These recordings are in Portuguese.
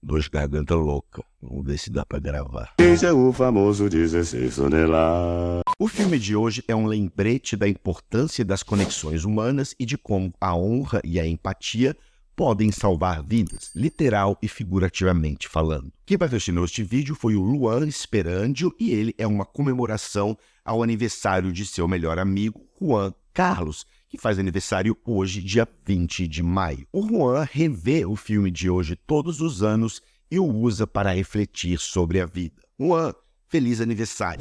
Dois garganta louca. Vamos ver se dá pra gravar. Esse é o famoso 16 toneladas. O filme de hoje é um lembrete da importância das conexões humanas e de como a honra e a empatia podem salvar vidas, literal e figurativamente falando. Quem patrocinou este vídeo foi o Luan Esperandio e ele é uma comemoração ao aniversário de seu melhor amigo, Juan Carlos, que faz aniversário hoje, dia 20 de maio. O Juan revê o filme de hoje todos os anos e o usa para refletir sobre a vida. Juan, feliz aniversário!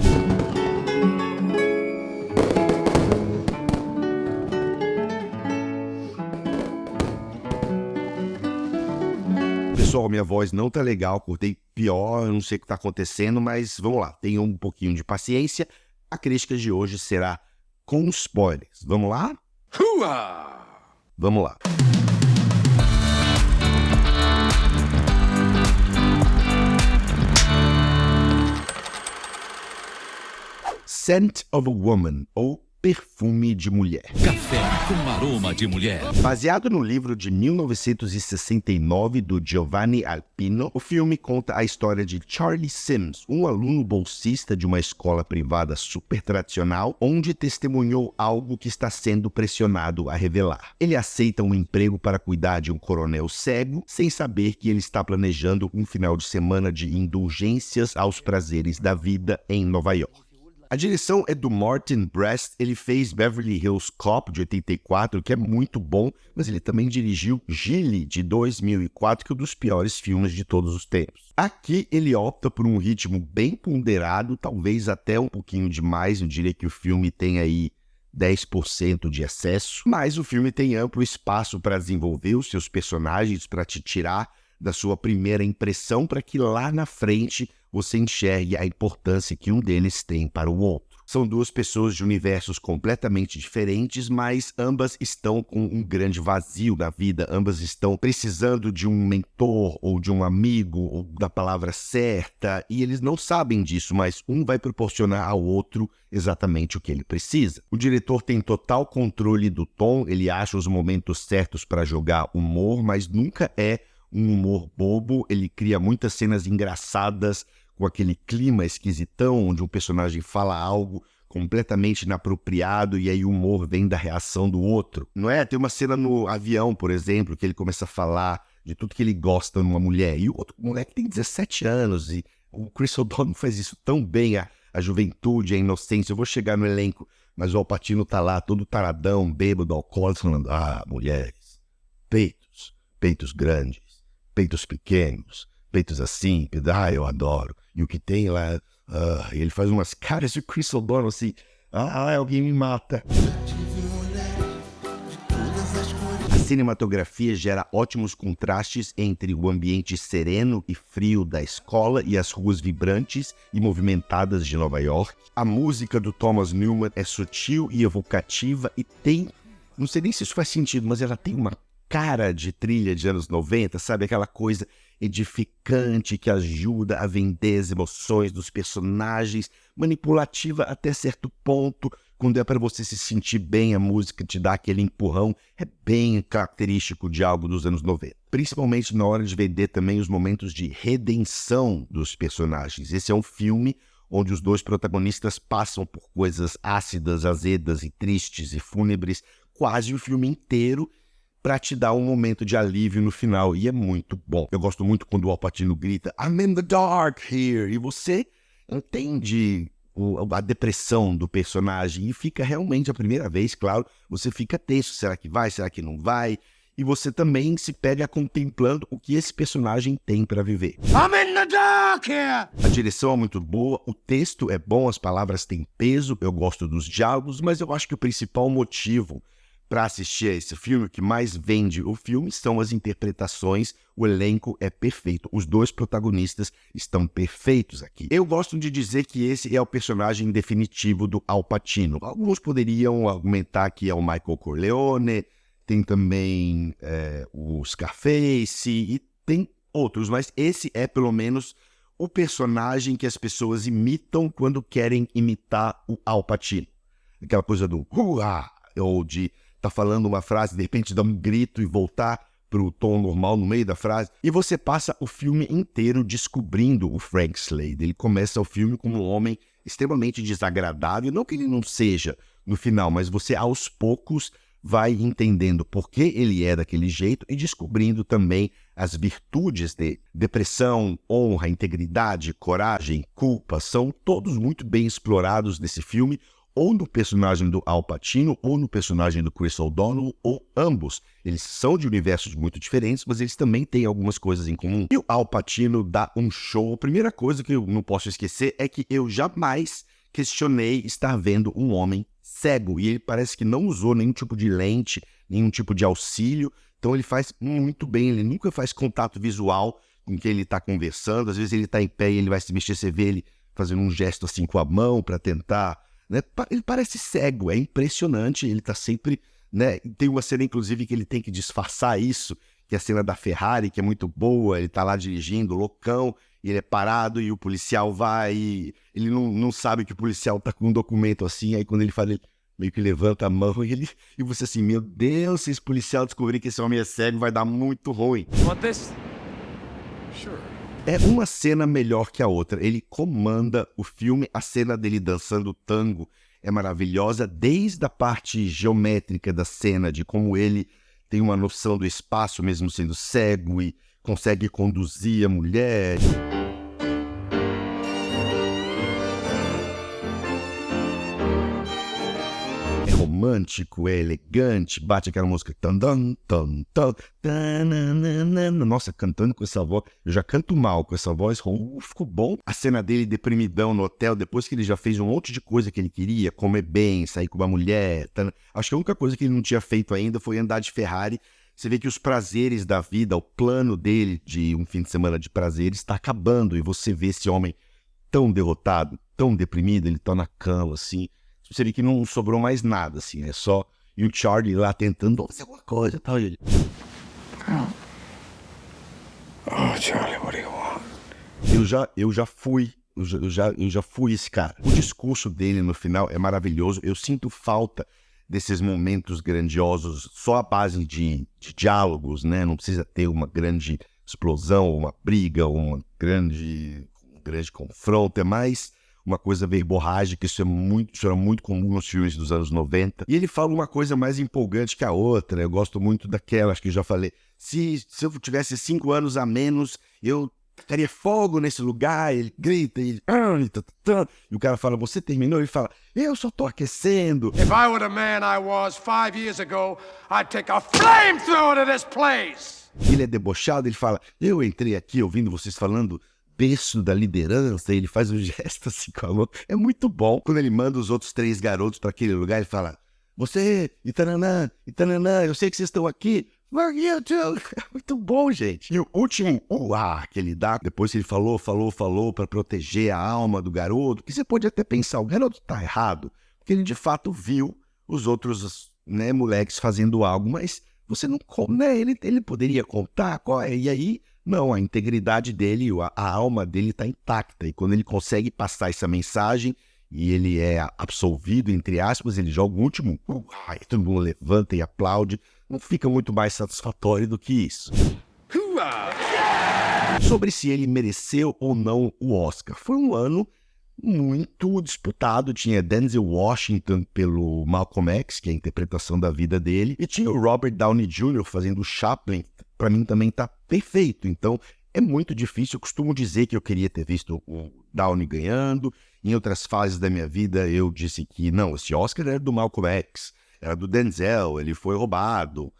Pessoal, minha voz não tá legal, cortei pior, eu não sei o que tá acontecendo, mas vamos lá, tenham um pouquinho de paciência. A crítica de hoje será com spoilers. Vamos lá? Vamos lá. Scent of a Woman, ou Perfume de Mulher. Café com aroma de mulher. Baseado no livro de 1969 do Giovanni Alpino, o filme conta a história de Charlie Sims, um aluno bolsista de uma escola privada super tradicional, onde testemunhou algo que está sendo pressionado a revelar. Ele aceita um emprego para cuidar de um coronel cego, sem saber que ele está planejando um final de semana de indulgências aos prazeres da vida em Nova York. A direção é do Martin Brest, ele fez Beverly Hills Cop, de 84, que é muito bom, mas ele também dirigiu Gilly, de 2004, que é um dos piores filmes de todos os tempos. Aqui ele opta por um ritmo bem ponderado, talvez até um pouquinho demais, eu diria que o filme tem aí 10% de excesso, mas o filme tem amplo espaço para desenvolver os seus personagens, para te tirar da sua primeira impressão, para que lá na frente você enxergue a importância que um deles tem para o outro. São duas pessoas de universos completamente diferentes, mas ambas estão com um grande vazio na vida, ambas estão precisando de um mentor ou de um amigo ou da palavra certa, e eles não sabem disso, mas um vai proporcionar ao outro exatamente o que ele precisa. O diretor tem total controle do tom, ele acha os momentos certos para jogar humor, mas nunca é um humor bobo, ele cria muitas cenas engraçadas com aquele clima esquisitão, onde um personagem fala algo completamente inapropriado e aí o humor vem da reação do outro. Não é? Tem uma cena no avião, por exemplo, que ele começa a falar de tudo que ele gosta numa mulher, e o outro moleque tem 17 anos, e o Chris O'Donnell faz isso tão bem, a juventude, a inocência. Eu vou chegar no elenco, mas o Al Pacino tá lá, todo taradão, bêbado, alcoólico, falando, mulheres, peitos grandes, peitos pequenos, peitos assim, eu adoro. E o que tem lá, e ele faz umas caras de Chris O'Donnell assim, alguém me mata. A cinematografia gera ótimos contrastes entre o ambiente sereno e frio da escola e as ruas vibrantes e movimentadas de Nova York. A música do Thomas Newman é sutil e evocativa e tem, não sei nem se isso faz sentido, mas ela tem uma cara de trilha de anos 90, sabe? Aquela coisa edificante que ajuda a vender as emoções dos personagens, manipulativa até certo ponto. Quando é para você se sentir bem, a música te dá aquele empurrão. É bem característico de algo dos anos 90. Principalmente na hora de vender também os momentos de redenção dos personagens. Esse é um filme onde os dois protagonistas passam por coisas ácidas, azedas e tristes e fúnebres quase o filme inteiro, para te dar um momento de alívio no final, e é muito bom. Eu gosto muito quando o Al Pacino grita, I'm in the dark here, e você entende a depressão do personagem, e fica realmente a primeira vez, claro, você fica tenso, será que vai, será que não vai? E você também se pega contemplando o que esse personagem tem para viver. I'm in the dark here! A direção é muito boa, o texto é bom, as palavras têm peso, eu gosto dos diálogos, mas eu acho que o principal motivo para assistir a esse filme, o que mais vende o filme são as interpretações, o elenco é perfeito, os dois protagonistas estão perfeitos aqui. Eu gosto de dizer que esse é o personagem definitivo do Al Pacino. Alguns poderiam argumentar que é o Michael Corleone, tem também o Scarface e tem outros, mas esse é pelo menos o personagem que as pessoas imitam quando querem imitar o Al Pacino. Aquela coisa do ou de tá falando uma frase, de repente dar um grito e voltar pro tom normal no meio da frase. E você passa o filme inteiro descobrindo o Frank Slade. Ele começa o filme como um homem extremamente desagradável, não que ele não seja no final, mas você aos poucos vai entendendo por que ele é daquele jeito e descobrindo também as virtudes dele. Depressão, honra, integridade, coragem, culpa, são todos muito bem explorados nesse filme, ou no personagem do Al Pacino, ou no personagem do Chris O'Donnell, ou ambos. Eles são de universos muito diferentes, mas eles também têm algumas coisas em comum. E o Al Pacino dá um show. A primeira coisa que eu não posso esquecer é que eu jamais questionei estar vendo um homem cego. E ele parece que não usou nenhum tipo de lente, nenhum tipo de auxílio. Então ele faz muito bem, ele nunca faz contato visual com quem ele está conversando. Às vezes ele está em pé e ele vai se mexer, você vê ele fazendo um gesto assim com a mão para tentar... né? Ele parece cego, é impressionante, ele tá sempre, né? Tem uma cena inclusive que ele tem que disfarçar isso, que é a cena da Ferrari, que é muito boa, ele tá lá dirigindo, loucão, e ele é parado e o policial vai, e ele não sabe que o policial tá com um documento assim, aí quando ele fala, ele meio que levanta a mão e você assim, meu Deus, se esse policial descobrir que esse homem é cego, vai dar muito ruim. Want this? Sure. É uma cena melhor que a outra. Ele comanda o filme. A cena dele dançando tango é maravilhosa, desde a parte geométrica da cena, de como ele tem uma noção do espaço, mesmo sendo cego, e consegue conduzir a mulher. É romântico, é elegante, bate aquela música. Nossa, cantando com essa voz. Eu já canto mal com essa voz, ficou bom. A cena dele deprimidão no hotel, depois que ele já fez um monte de coisa que ele queria, comer bem, sair com uma mulher. Acho que a única coisa que ele não tinha feito ainda foi andar de Ferrari. Você vê que os prazeres da vida, o plano dele de um fim de semana de prazeres está acabando. E você vê esse homem tão derrotado, tão deprimido, ele tá na cama, assim. Você vê que não sobrou mais nada, assim, é só... E o Charlie lá tentando fazer alguma coisa, tal, e ele... Oh, Charlie, what do you want? Eu já fui esse cara. O discurso dele no final é maravilhoso. Eu sinto falta desses momentos grandiosos só à base de diálogos, né? Não precisa ter uma grande explosão, uma briga, um grande confronto. É mais uma coisa verborrágica, isso era muito comum nos filmes dos anos 90. E ele fala uma coisa mais empolgante que a outra. Eu gosto muito daquela, acho que eu já falei. Se eu tivesse 5 anos a menos, eu tacaria fogo nesse lugar. Ele grita, e o cara fala, você terminou? Ele fala, eu só tô aquecendo. If I were the man I was 5 years ago, I'd take a flamethrower to this place! Ele é debochado, ele fala, eu entrei aqui ouvindo vocês falando berço da liderança, e ele faz um gesto assim com a mão. É muito bom. Quando ele manda os outros 3 garotos para aquele lugar, ele fala, você, Itananã, eu sei que vocês estão aqui. Fuck you too. É muito bom, gente. E o último que ele dá, depois que ele falou para proteger a alma do garoto, que você pode até pensar, o garoto tá errado, porque ele de fato viu os outros, né, moleques fazendo algo, mas você não, né, ele poderia contar qual é, e aí, não, a integridade dele, a alma dele tá intacta, e quando ele consegue passar essa mensagem, e ele é absolvido, entre aspas, ele joga o último, e todo mundo levanta e aplaude, não fica muito mais satisfatório do que isso. Sobre se ele mereceu ou não o Oscar, foi um ano muito disputado. Tinha Denzel Washington pelo Malcolm X, que é a interpretação da vida dele, e tinha o Robert Downey Jr. fazendo o Chaplin, pra mim também tá perfeito. Então é muito difícil. Eu costumo dizer que eu queria ter visto o Downey ganhando. Em outras fases da minha vida eu disse que não, esse Oscar era do Malcolm X, era do Denzel, ele foi roubado.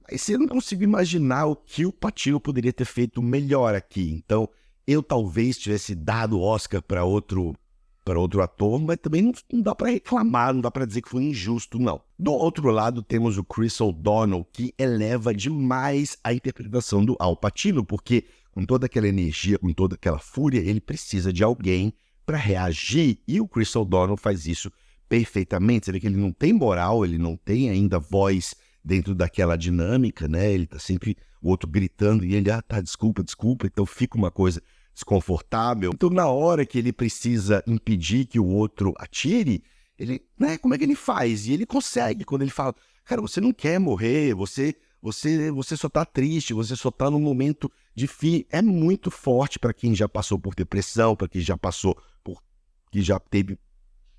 Mas eu não consigo imaginar o que o Pacino poderia ter feito melhor aqui. Então eu talvez tivesse dado o Oscar para outro ator, mas também não dá para reclamar, não dá para dizer que foi injusto, não. Do outro lado, temos o Chris O'Donnell, que eleva demais a interpretação do Al Pacino, porque com toda aquela energia, com toda aquela fúria, ele precisa de alguém para reagir, e o Chris O'Donnell faz isso perfeitamente. Você vê que ele não tem moral, ele não tem ainda voz dentro daquela dinâmica, né? Ele tá sempre o outro gritando, e ele, tá, desculpa, então fica uma coisa desconfortável. Então, na hora que ele precisa impedir que o outro atire, ele, né, como é que ele faz? E ele consegue, quando ele fala, cara, você não quer morrer, você você só tá triste, você só tá num momento difícil. É muito forte para quem já passou por depressão, para quem já passou por... que já teve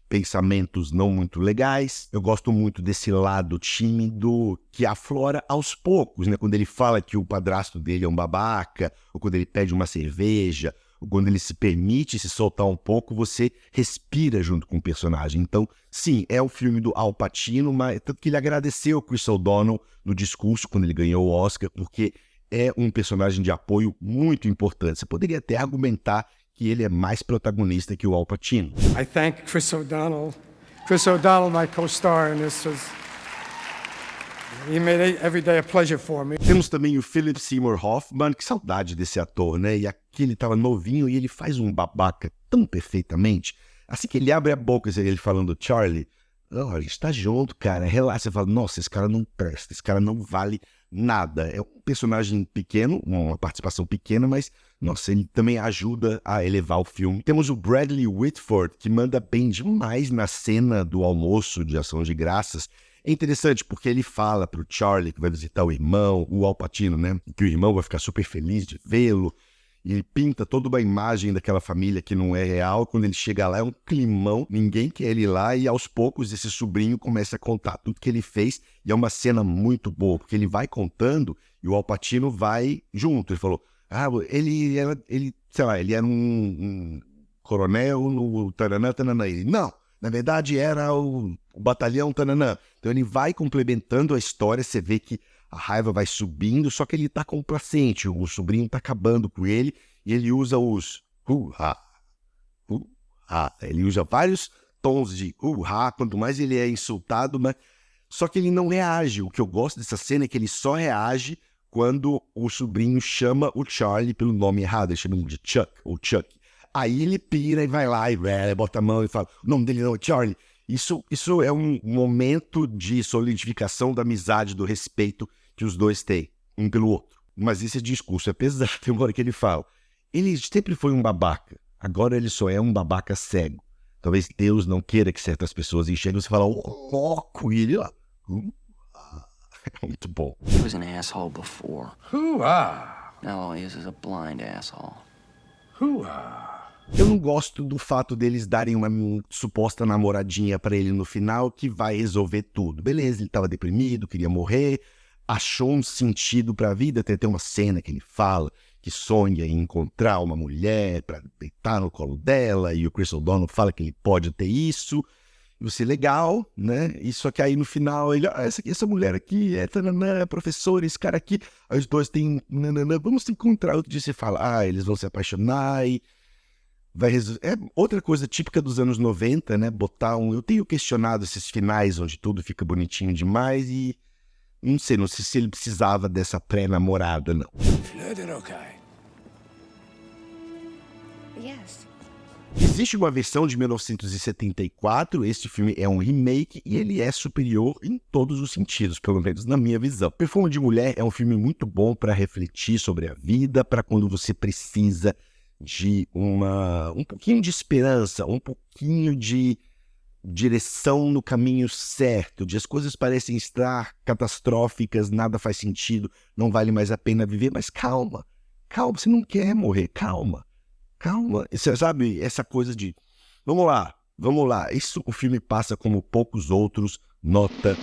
pensamentos não muito legais. Eu gosto muito desse lado tímido que aflora aos poucos, né? Quando ele fala que o padrasto dele é um babaca, ou quando ele pede uma cerveja, ou quando ele se permite se soltar um pouco, você respira junto com o personagem. Então, sim, é o filme do Al Pacino, mas tanto que ele agradeceu o Chris O'Donnell no discurso quando ele ganhou o Oscar, porque é um personagem de apoio muito importante. Você poderia até argumentar que ele é mais protagonista que o Al Pacino. I thank Chris O'Donnell. Chris O'Donnell, my co-star in this, he made every day a pleasure for me. Temos também o Philip Seymour Hoffman, que saudade desse ator, né? E aqui ele tava novinho e ele faz um babaca tão perfeitamente. Assim que ele abre a boca, ele falando, Charlie, a gente tá junto, cara, relaxa. Você fala, nossa, esse cara não presta, esse cara não vale nada. É um personagem pequeno, uma participação pequena, mas, nossa, ele também ajuda a elevar o filme. Temos o Bradley Whitford, que manda bem demais na cena do almoço de Ação de Graças. É interessante porque ele fala pro Charlie, que vai visitar o irmão, o Al Pacino, né? Que o irmão vai ficar super feliz de vê-lo. E ele pinta toda uma imagem daquela família que não é real. Quando ele chega lá é um climão, ninguém quer ele lá. E aos poucos esse sobrinho começa a contar tudo que ele fez. E é uma cena muito boa, porque ele vai contando e o Al Pacino vai junto. Ele falou, ele era um coronel no Taranã, Tananã. Ele, não, na verdade era o batalhão Tananã. Então ele vai complementando a história, você vê que a raiva vai subindo, só que ele tá complacente, o sobrinho tá acabando com ele, e ele usa os hu-ha. Ele usa vários tons de hu-ha, quanto mais ele é insultado, mas... Só que ele não reage. O que eu gosto dessa cena é que ele só reage quando o sobrinho chama o Charlie pelo nome errado, ele chama de Chuck, ou Chuck. Aí ele pira e vai lá, e bota a mão e fala, o nome dele não é Charlie. Isso é um momento de solidificação da amizade, do respeito que os dois têm, um pelo outro. Mas esse discurso é pesado. Tem uma hora que ele fala, ele sempre foi um babaca, agora ele só é um babaca cego. Talvez Deus não queira que certas pessoas enxerguem, você fala, louco, e ele lá. É muito bom. He was an asshole before. Hoo-ah! Now all he is a blind asshole. Hoo-ah! Eu não gosto do fato deles darem uma suposta namoradinha pra ele no final que vai resolver tudo. Beleza, ele tava deprimido, queria morrer, achou um sentido pra vida. Tem até uma cena que ele fala que sonha em encontrar uma mulher pra deitar no colo dela, e o Chris O'Donnell fala que ele pode ter isso. E você, legal, né? E só que aí no final ele, essa mulher aqui é tananã, é professora, esse cara aqui, aí os dois têm nananã, vamos se encontrar. Outro dia você fala, eles vão se apaixonar e é outra coisa típica dos anos 90, né? Eu tenho questionado esses finais onde tudo fica bonitinho demais e não sei se ele precisava dessa pré-namorada, não. Flirted okay? Yes. Existe uma versão de 1974, este filme é um remake e ele é superior em todos os sentidos, pelo menos na minha visão. Perfume de Mulher é um filme muito bom para refletir sobre a vida, para quando você precisa de um pouquinho de esperança, um pouquinho de direção no caminho certo, de as coisas parecem estar catastróficas, nada faz sentido, não vale mais a pena viver, mas calma, você não quer morrer, calma, você sabe, essa coisa de, vamos lá, isso o filme passa como poucos outros, nota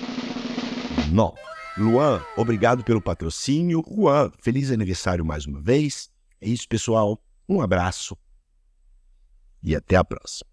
9. Luan, obrigado pelo patrocínio. Juan, feliz aniversário mais uma vez. É isso, pessoal. Um abraço e até a próxima.